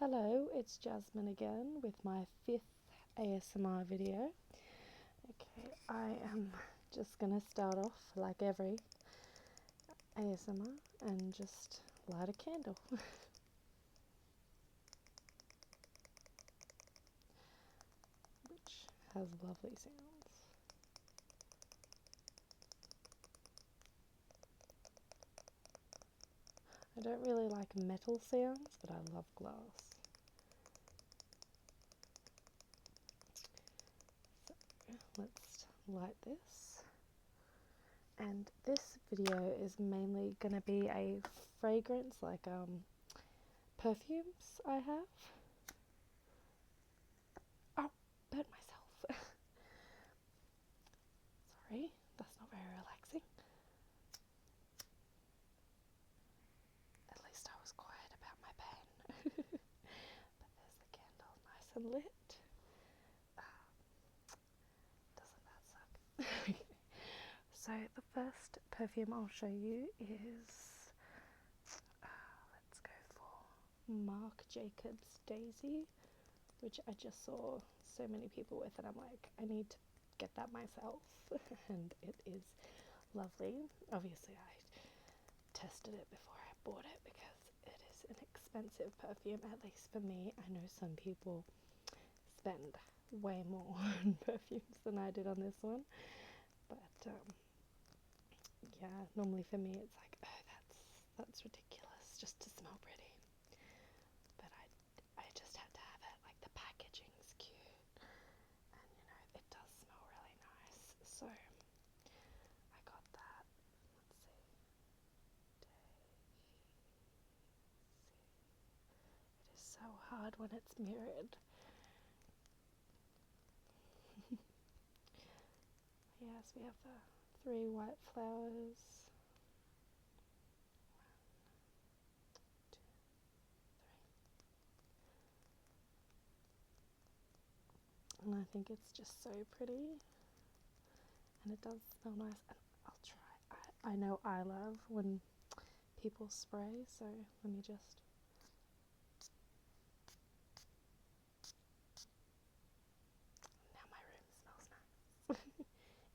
Hello, it's Jasmine again with my fifth ASMR video. Okay, I am just gonna start off like every ASMR and just light a candle, which has lovely sounds. I don't really like metal sounds, but I love glass. So let's light this. And this video is mainly going to be a fragrance, like perfumes I have. Oh, burnt myself. Sorry, that's not very relaxing. At least I was quiet about my pain. But there's the candle, nice and lit. Doesn't that suck? So the first perfume I'll show you is, let's go for Marc Jacobs Daisy, which I just saw so many people with, and I'm like, I need to get that myself. And it is lovely. Obviously I tested it before I bought it because it is an expensive perfume, at least for me. I know some people spend way more on perfumes than I did on this one, but yeah, normally for me it's like, oh, that's ridiculous just to smell pretty, but I just had to have it. Like, the packaging's cute, and it does smell really nice, so I got that. Let's see, it is so hard when it's mirrored. Yes, we have the 3 white flowers. 1, 2, 3. And I think it's just so pretty. And it does smell nice. And I'll try. I know I love when people spray, so let me just. Now my room smells nice.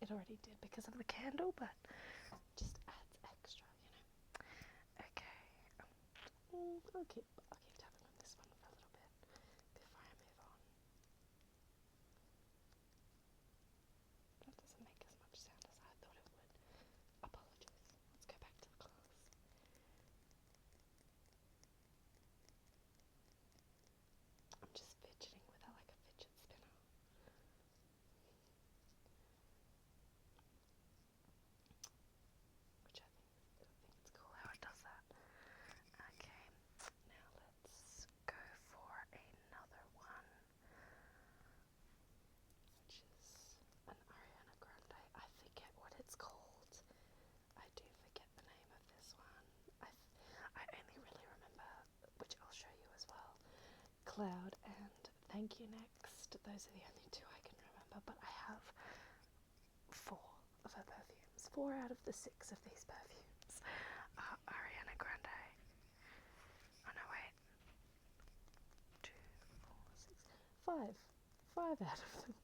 It already did because of the candle, but just adds extra, Okay. I'll keep tapping on this one for a little bit before I move on. That doesn't make as much sound as I thought it would. Apologies. Let's go back to the glass. I'm just fidgeting with it like a fidget spinner. Which I think it's cool how it does that. Okay, now let's go for another one, which is an Ariana Grande. I forget what it's called. I do forget the name of this one. I only really remember, which I'll show you as well, Cloud and Thank You Next. Those are the only 2 I can remember, but I have 4 of her perfumes. 4 out of the 6 of these perfumes are Ariana Grande. Oh no, wait. 2, 4, 6, 5. 5 out of them.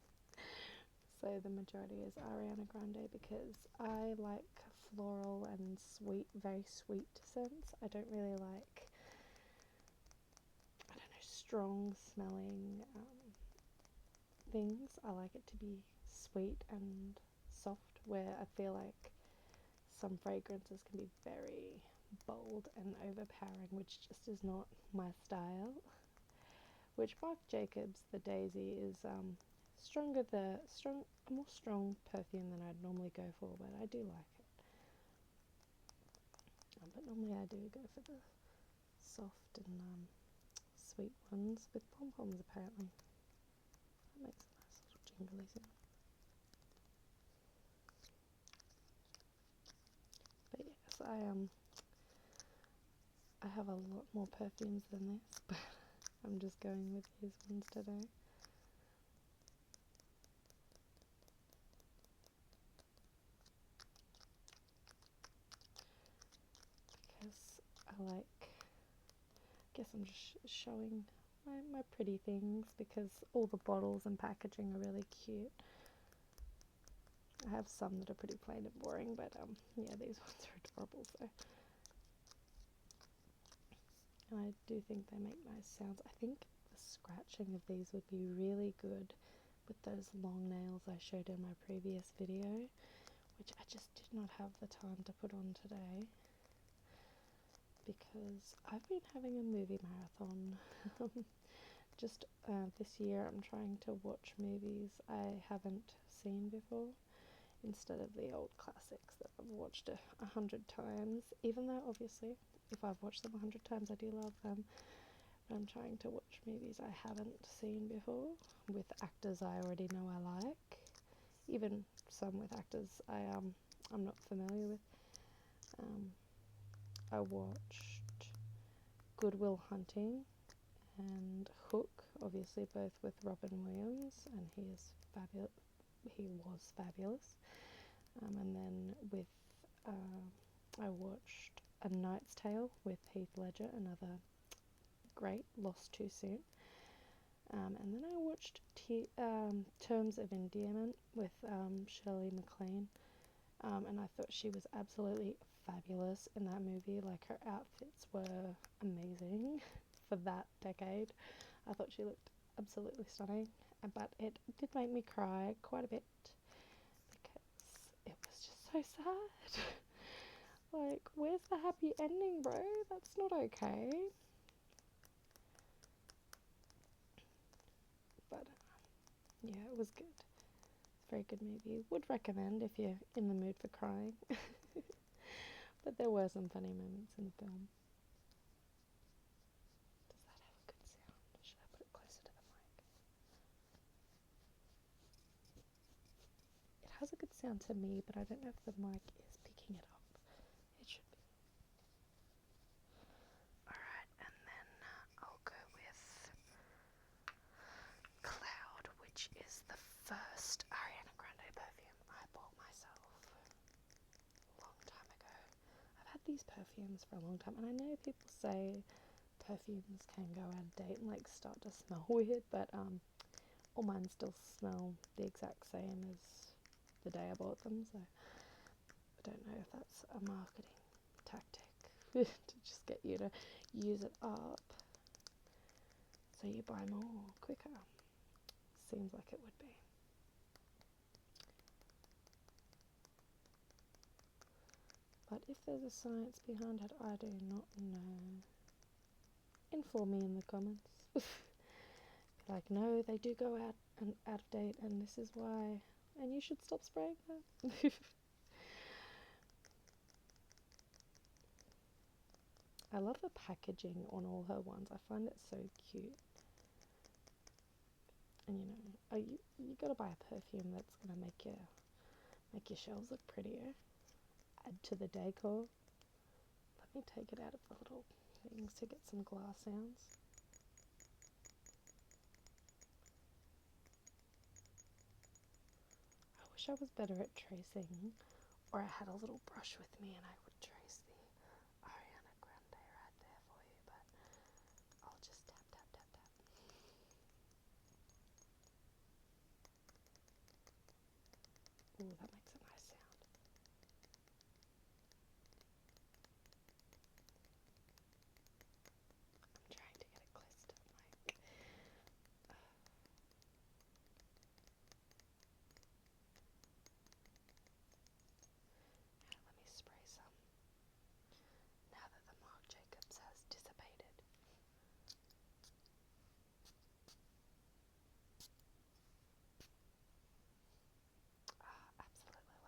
So the majority is Ariana Grande because I like floral and sweet, very sweet scents. I don't really like, I don't know, strong smelling things. I like it to be sweet and soft, where I feel like some fragrances can be very bold and overpowering, which just is not my style. Which Marc Jacobs, the Daisy, is a more strong perfume than I'd normally go for, but I do like it. But normally I do go for the soft and sweet ones with pom-poms, apparently. That makes a nice little jingly sound. But yes, I have a lot more perfumes than this, but I'm just going with these ones today. Because I guess I'm just showing my pretty things, because all the bottles and packaging are really cute. I have some that are pretty plain and boring, but yeah, these ones are adorable. So, and I do think they make nice sounds. I think the scratching of these would be really good with those long nails I showed in my previous video, which I just did not have the time to put on today because I've been having a movie marathon. Just this year I'm trying to watch movies I haven't seen before instead of the old classics that I've watched 100 times, even though obviously if I've watched them 100 times I do love them. But I'm trying to watch movies I haven't seen before with actors I already know I like, even some with actors I'm not familiar with. I watched Good Will Hunting and Hook, obviously both with Robin Williams, and he is fabulous. He was fabulous. And then with I watched A Knight's Tale with Heath Ledger, another great, Lost Too Soon. And then I watched Terms of Endearment with Shirley MacLaine, and I thought she was absolutely fabulous in that movie. Like, her outfits were amazing for that decade. I thought she looked absolutely stunning, but it did make me cry quite a bit because it was just so sad. Like, where's the happy ending, bro? That's not okay. But yeah, it was good. It's a very good movie. Would recommend if you're in the mood for crying. But there were some funny moments in the film. Does that have a good sound? Should I put it closer to the mic? It has a good sound to me, but I don't know if the mic is picking it up. It should be. Alright, and then I'll go with Cloud, which is the first Ariana Grande perfume I bought myself a long time ago. I've had these perfumes for a long time, and I know people say perfumes can go out of date and like start to smell weird, but all mine still smell the exact same as the day I bought them, so I don't know if that's a marketing tactic to just get you to use it up so you buy more quicker. Seems like it would be. But if there's a science behind it, I do not know. Inform me in the comments. Like, no, they do go out of date, and this is why, and you should stop spraying them. I love the packaging on all her ones. I find it so cute. And you gotta buy a perfume that's gonna make your shelves look prettier. Add to the decor. Let me take it out of the little things to get some glass sounds. I wish I was better at tracing, or I had a little brush with me and I would trace the Ariana Grande right there for you, but I'll just tap, tap, tap, tap. Ooh, that makes a nice sound. I'm trying to get it close to the mic. Let me spray some now that the Marc Jacobs has dissipated. Absolutely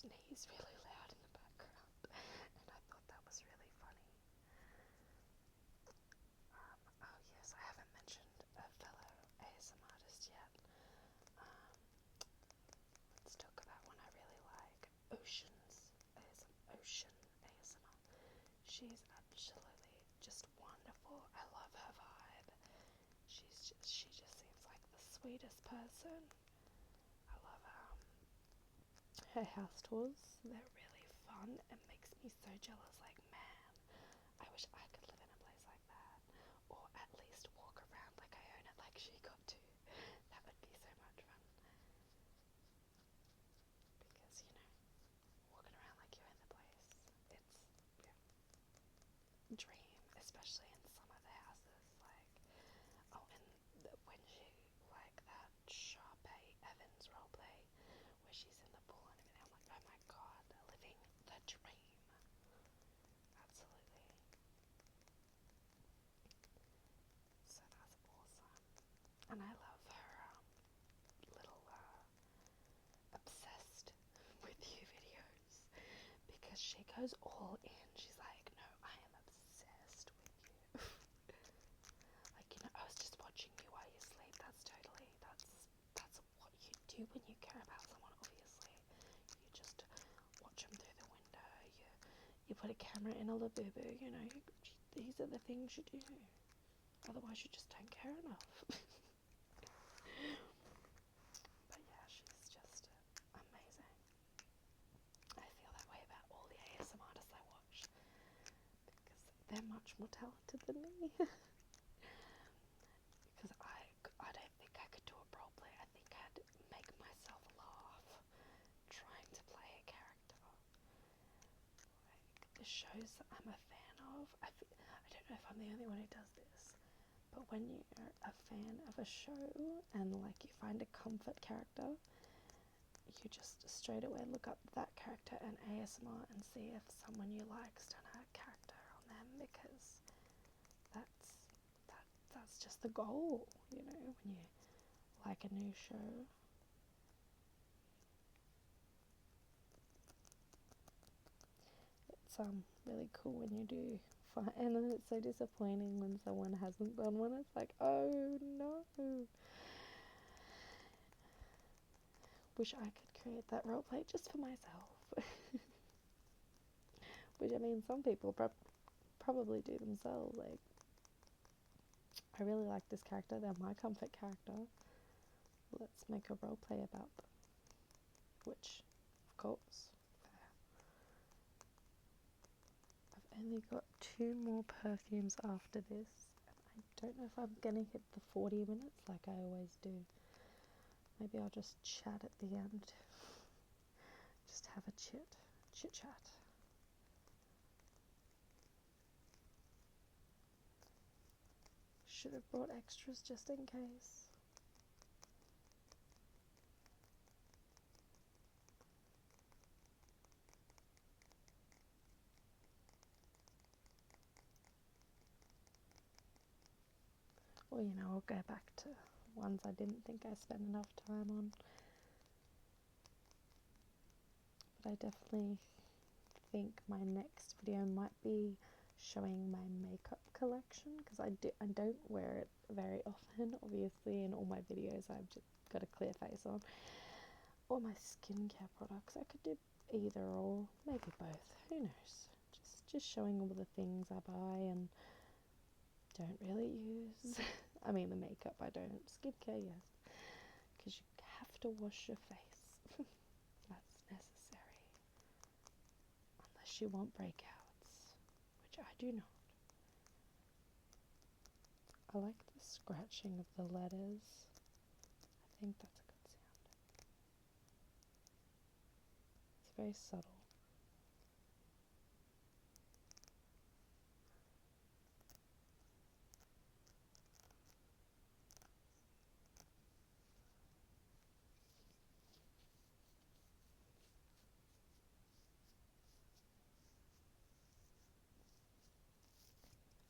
sneeze really loud in the background, and I thought that was really funny. Oh yes, I haven't mentioned a fellow ASM artist yet. Let's talk about one I really like, Ocean ASMR. She's absolutely just wonderful. I love her vibe. She just seems like the sweetest person. I love her house tours. They're really fun and makes me so jealous. Like, man, I wish I could live in a place like that, or at least walk around like I own it, like she got to. That would be so much fun. Because walking around like you own the place, it's dream, especially in some of the houses. Like, oh, and when she like that Sharpay Evans roleplay where she's in the pool and everything, I'm like, oh my god, living the dream. Absolutely. So that's awesome. And I love her little obsessed with you videos, because she goes all in. She's like, no, I am obsessed with you. Like, I was just watching you while you sleep. That's what you do when you care about someone, obviously. You just watch them through the window. You put a camera in a labubu, these are the things you do. Otherwise you just don't care enough. But yeah, she's just amazing. I feel that way about all the ASM artists I watch, because they're much more talented than me. Because I don't think I could do a role play. I think I'd make myself laugh trying to play a character. Like, the shows that I'm a fan of, I don't know if I'm the only one who does this, but when you're a fan of a show and like you find a comfort character, you just straight away look up that character and ASMR and see if someone you like's done a character on them, because that's just the goal, when you like a new show. It's really cool when you do find, and then it's so disappointing when someone hasn't done one. It's like, oh no. Wish I could create that roleplay just for myself. Which, I mean, some people probably do themselves. Like, I really like this character, they're my comfort character. Let's make a roleplay about them. Which, of course, I've only got 2 more perfumes after this, and I don't know if I'm gonna hit the 40 minutes like I always do. Maybe I'll just chat at the end. Just have a chit chat. Should have brought extras just in case. Or, I'll go back to ones I didn't think I spent enough time on. But I definitely think my next video might be showing my makeup collection, because I don't wear it very often. Obviously, in all my videos I've just got a clear face on. Or my skincare products. I could do either or, maybe both. Who knows? Just showing all the things I buy and don't really use. I mean, the makeup I don't. Skincare, yes. Because you have to wash your face. That's necessary. Unless you want breakouts, which I do not. I like the scratching of the letters. I think that's a good sound. It's very subtle.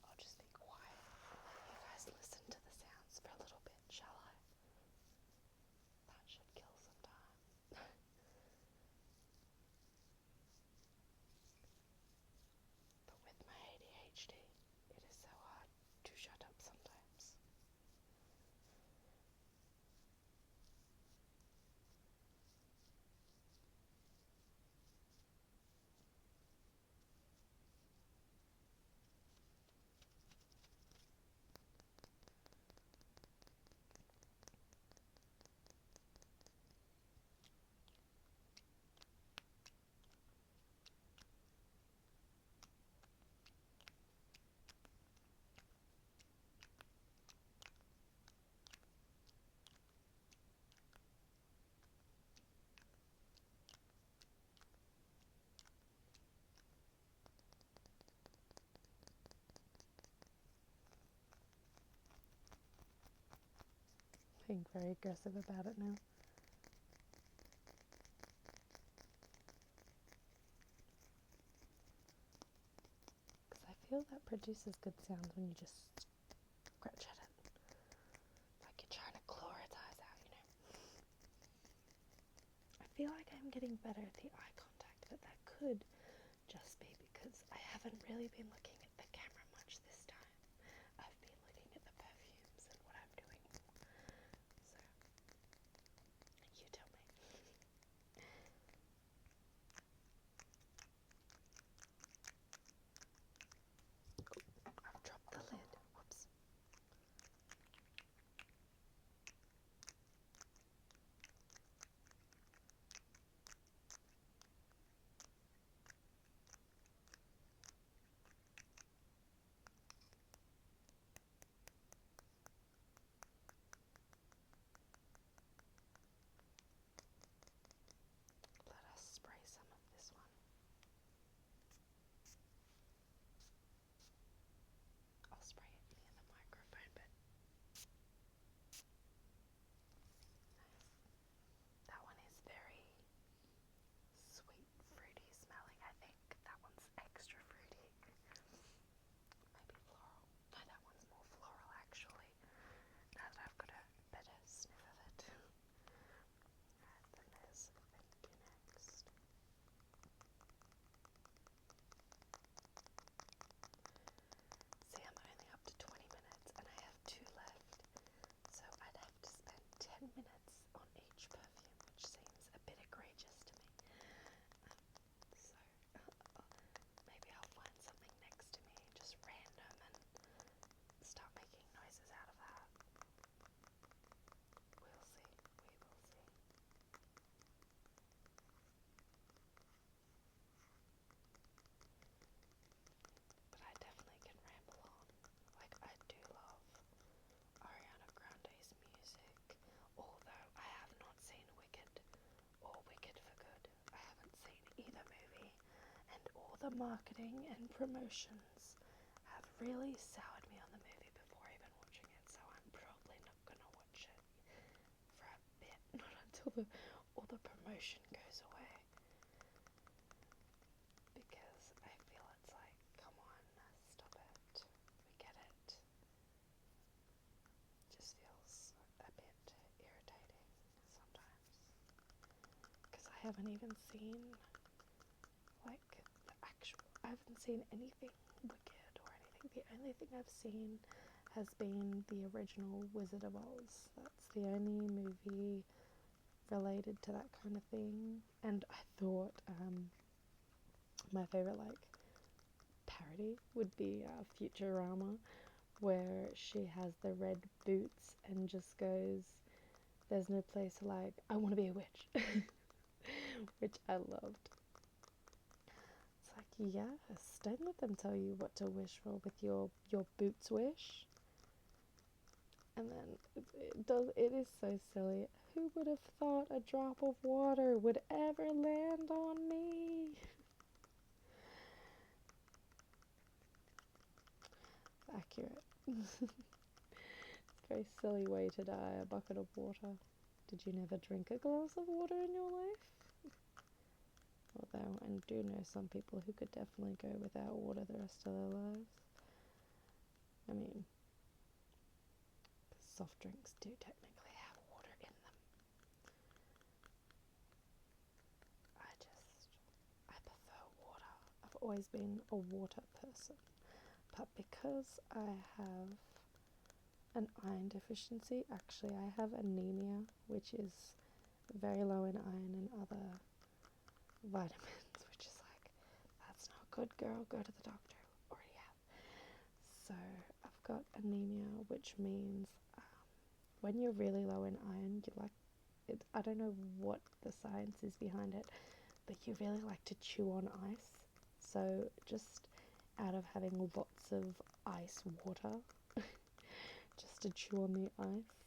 I'll just be quiet and let you guys listen to the sounds for a little bit, shall I? That should kill some time. being very aggressive about it now. Because I feel that produces good sounds when you just scratch at it. Like you're trying to claw its eyes out, you know. I feel like I'm getting better at the eye contact, but that could just be because I haven't really been looking at the camera much this time. I've been looking at the perfumes and what I'm doing. So, you tell me. I've dropped the lid. Whoops. Let us spray some of this one. I'll spray it near the microphone, but nice. That one is very sweet, fruity smelling. I think that one's extra fruity. Maybe floral. No, that one's more floral actually. Now that I've got a better sniff of it. Alright, then there's Thank You next. See, I'm only up to 20 minutes and I have 2 left. So I'd have to spend 10 minutes on each perfume, which seems a bit egregious to me. So maybe I'll find something next to me, just random, and start making noises out of that. We'll see. We will see. But I definitely can ramble on. Like, I do love Ariana Grande's music, although I have not seen Wicked or Wicked for Good. I haven't seen either movie, and all the marketing and promotions have really soured me on the movie before even watching it, so I'm probably not gonna watch it for a bit, not until all the promotion goes away, because I feel it's like, come on, stop it, we get it. Just feels a bit irritating sometimes, because I haven't even seen like the actual, I haven't seen anything Wicked or anything. The only thing I've seen has been the original Wizard of Oz. That's the only movie related to that kind of thing. And I thought my favorite like parody would be Futurama, where she has the red boots and just goes, "There's no place like I want to be a witch," which I loved. It's like, yes, don't let them tell you what to wish for with your boots wish. And then it is so silly. Who would have thought a drop of water would ever land on me? Accurate. It's a very silly way to die, a bucket of water. Did you never drink a glass of water in your life? Although I do know some people who could definitely go without water the rest of their lives. I mean, soft drinks do technically have water in them. I prefer water. I've always been a water person. But because I have an iron deficiency, actually I have anemia, which is very low in iron and other vitamins, which is like, that's not good, girl, go to the doctor. Already have. So I've got anemia, which means when you're really low in iron, you like it. I don't know what the science is behind it, but you really like to chew on ice. So just out of having lots of ice water, just to chew on the ice.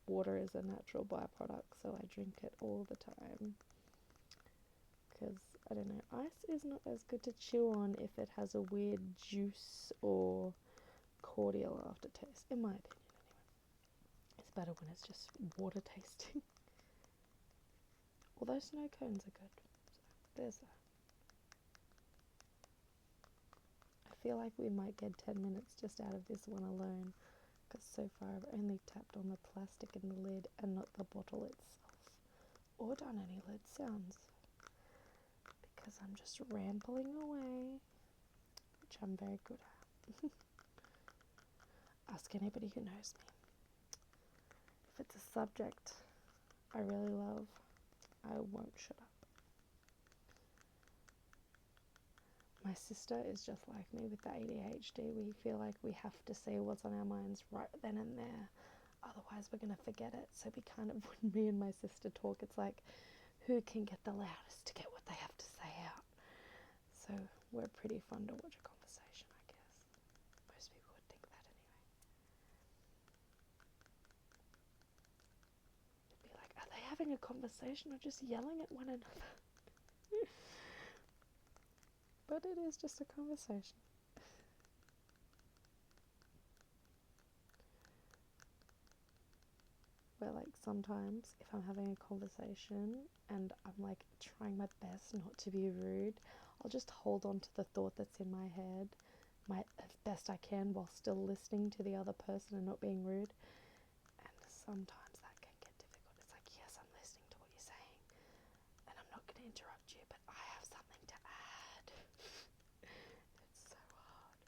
Water is a natural byproduct, so I drink it all the time. Because, I don't know, ice is not as good to chew on if it has a weird juice or cordial aftertaste, in my opinion, anyway. better when it's just water tasting. Although snow cones are good. So there's that. I feel like we might get 10 minutes just out of this one alone, because so far I've only tapped on the plastic in the lid and not the bottle itself, or done any lid sounds, because I'm just rambling away, which I'm very good at. Ask anybody who knows me. If it's a subject I really love, I won't shut up. My sister is just like me with the ADHD. We feel like we have to say what's on our minds right then and there. Otherwise, we're going to forget it. So we kind of, when me and my sister talk, it's like, who can get the loudest to get what they have to say out? So we're pretty fun to watch a conversation, I guess. Most people would think that anyway. It'd be like, are they having a conversation or just yelling at one another? But it is just a conversation. Where like sometimes if I'm having a conversation and I'm like trying my best not to be rude, I'll just hold on to the thought that's in my head as best I can while still listening to the other person and not being rude. And sometimes that can get difficult. It's like, yes, I'm listening to what you're saying and I'm not going to interrupt you, but I have something to add. It's so hard.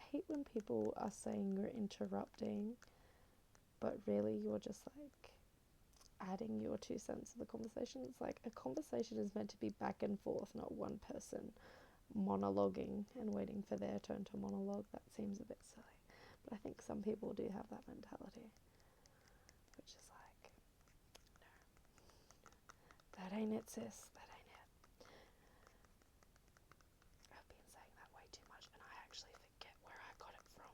I hate when people are saying you're interrupting, but really you're just like adding your 2 cents to the conversation. It's like a conversation is meant to be back and forth, not one person monologuing and waiting for their turn to monologue. That seems a bit silly. But I think some people do have that mentality, which is like, no, that ain't it, sis. That ain't it. I've been saying that way too much, and I actually forget where I got it from.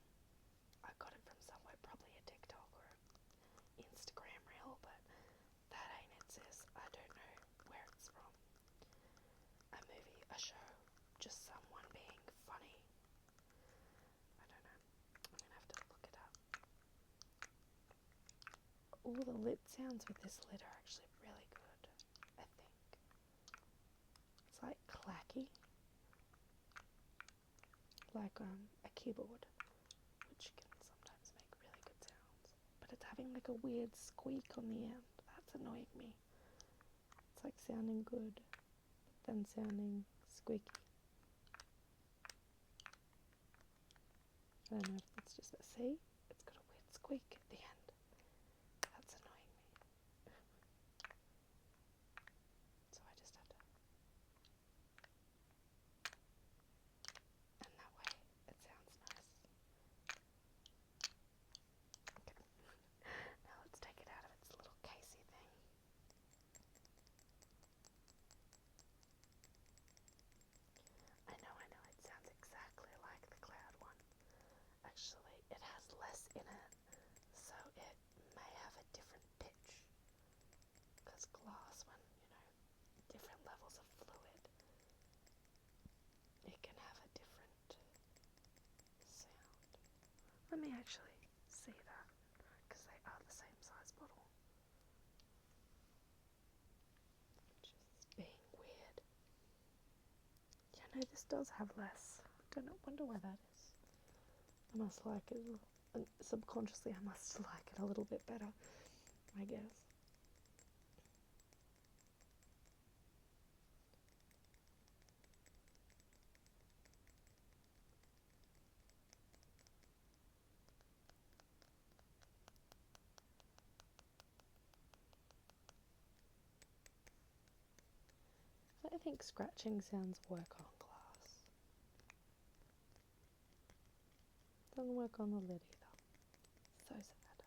I got it from somewhere, probably a TikTok or Instagram reel, but that ain't it, sis. I don't know where it's from. A movie, a show, just someone being funny. I don't know. I'm gonna have to look it up. All the lid sounds with this lid are actually really good, I think. It's like clacky, like a keyboard, which can sometimes make really good sounds. But it's having like a weird squeak on the end. That's annoying me. It's like sounding good, but then sounding squeaky. I don't know if that's just, see? It's got a weird squeak at the end. That's annoying me. So I just have to, and that way it sounds nice. Okay. Now let's take it out of its little casey thing. I know, it sounds exactly like the cloud one. Actually, it has less in it, so it may have a different pitch. Because glass, when, different levels of fluid, it can have a different sound. Let me actually see that, because they are the same size bottle. Just being weird. Yeah, no, this does have less. Wonder why that is. I must like it, subconsciously I must like it a little bit better, I guess. I think scratching sounds work on glass. Doesn't work on the lid either. So sad.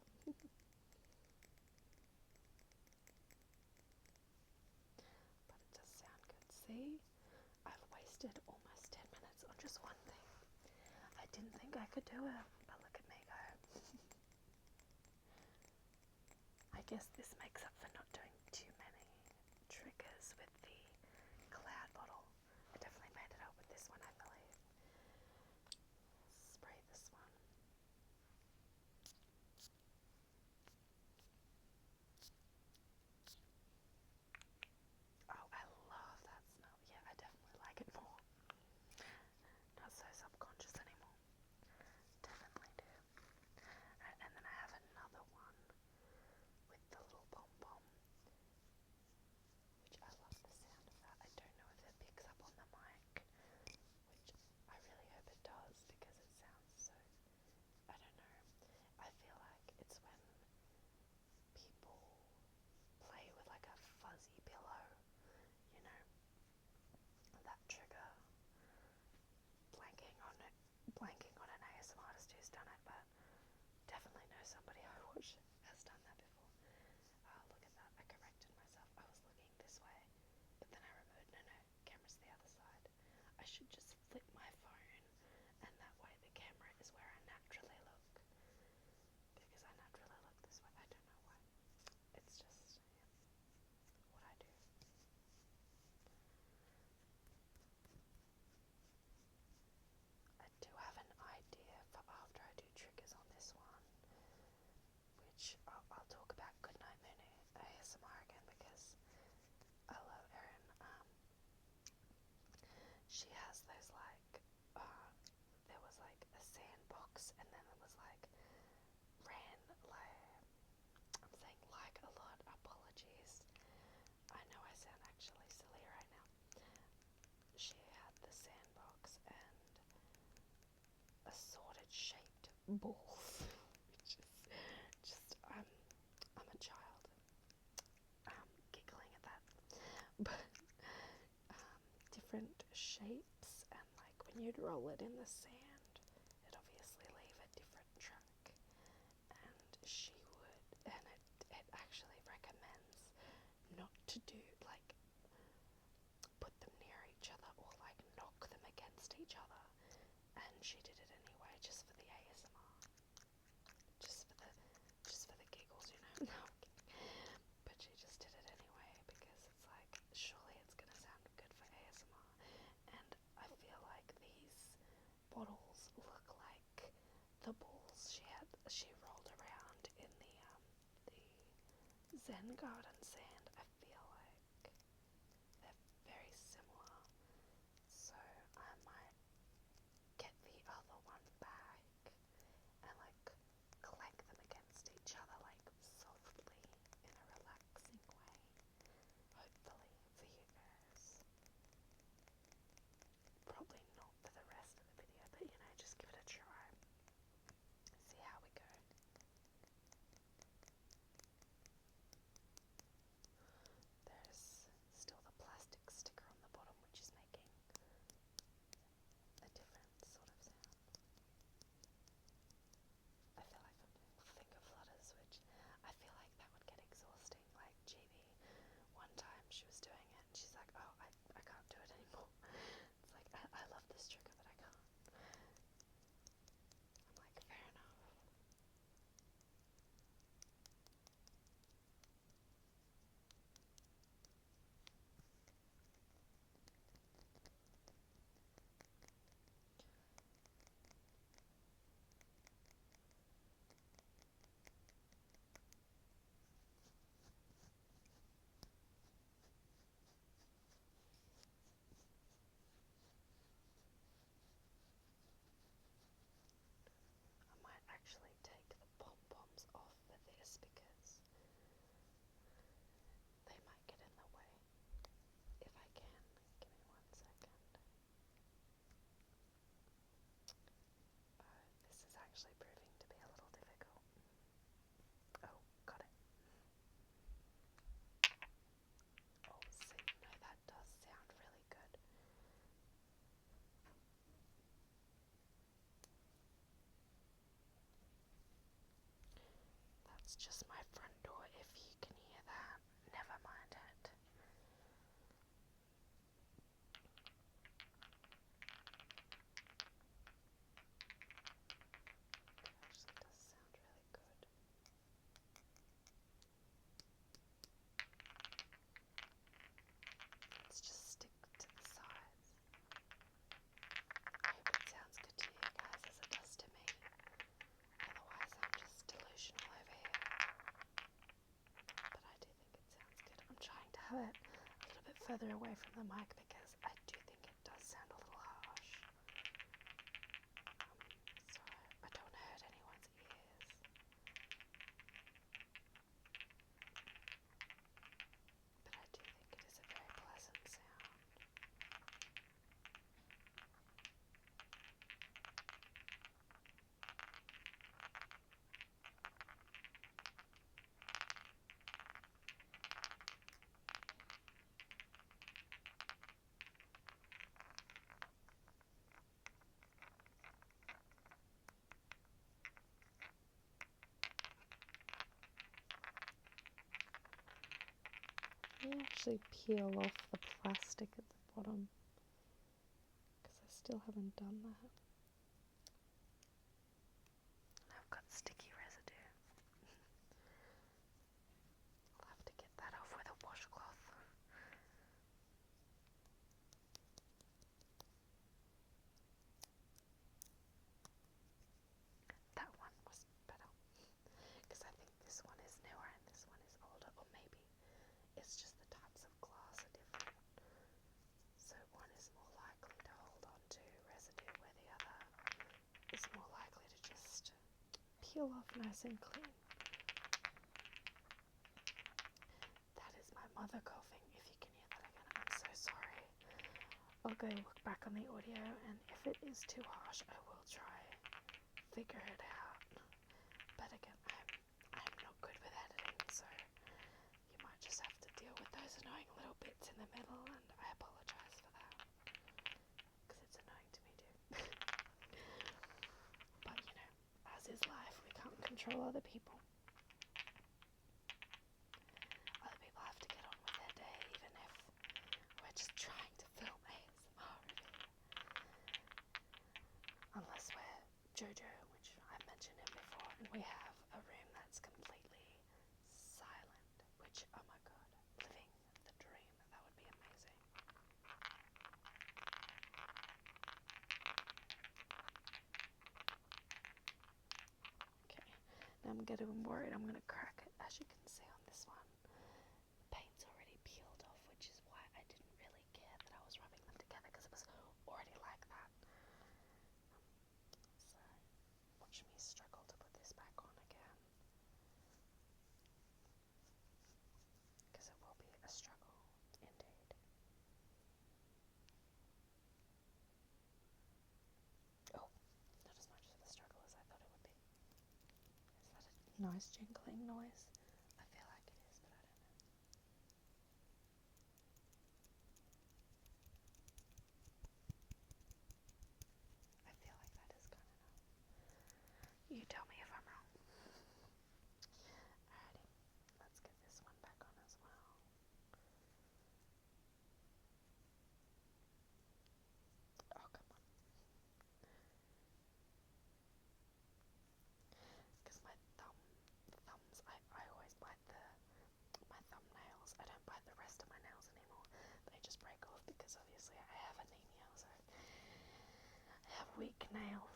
But it does sound good. See? I've wasted almost 10 minutes on just one thing. I didn't think I could do it, but look at me go. I guess this makes up for not doing too many triggers with the cloud bottle. I definitely made it up with this one, I believe. Spray this one. balls, which is just I'm a child, giggling at that. But different shapes, and like when you'd roll it in the sand, it'd obviously leave a different track. And it actually recommends not to do like put them near each other or like knock them against each other. And she did it anyway, just for the ASMR, just for the giggles, you know. No, I'm kidding. But she just did it anyway because it's like, surely it's gonna sound good for ASMR. And I feel like these bottles look like the balls she rolled around in the Zen Garden sand. I feel like they're very similar, so I might get the other one back and like clank them against each other like softly in a relaxing way, hopefully for you guys. Probably not for the rest of the video, but you know, just give it a try, see how we go. There's still the plastic sticker on the bottom, which is making a different sort of sound. I feel like I'm doing finger flutters, which I feel like that would get exhausting. Like GB, one time she was doing it and she's like, oh, I can't do it anymore. It's like, I love this trigger, but I can't. I'm like, fair enough. I might actually take the pom-poms off for this because they might get in the way. If I can, give me 1 second. This is actually proving to be a little difficult. Oh, got it. Oh, see, no, that does sound really good. That's just my front door, if you can hear that. Never mind it. It actually does sound really good. Let's just stick to the sides. I hope it sounds good to you guys as it does to me. Otherwise I'm just delusional over here. But I do think it sounds good. I'm trying to have it a little bit further away from the mic because I do think it does sound a little harsh. So I don't hurt anyone's ears. But I do think it is a very pleasant sound. I actually peel off the plastic at the bottom because I still haven't done that. I've got sticky residue. I'll have to get that off with a washcloth. That one was better because I think this one is newer and this one is older, or maybe it's just the types of glass are different. So one is more likely to hold on to residue where the other is more likely to just peel off nice and clean. That is my mother coughing, if you can hear that again. I'm so sorry. I'll go look back on the audio, and if it is too harsh, I will try figure it out. bits in the middle, and I apologise for that, because it's annoying to me too. But you know, as is life, we can't control other people. Other people have to get on with their day, even if we're just trying to film ASMR review. Unless we're Jojo, which I've mentioned him before, and we have a room that's completely silent, which, oh my god, living the dream, that would be amazing. Okay, now I'm getting worried I'm going to crack it. As you can see on this one, the paint's already peeled off, which is why I didn't really care that I was rubbing them together, because it was already like that. So, watch me struggle to put this back on again, because it will be a struggle indeed. Oh, not as much of a struggle as I thought it would be. Is that a nice jingling noise? I feel like it is, but I don't know. I feel like that is good enough. You tell me if I'm wrong. Alrighty, let's get this one back on as well. Oh, come on. Because my thumbs, I always bite my thumbnails. I don't bite the rest of my nails anymore. They just break off because obviously I have anemia, so I have weak nails.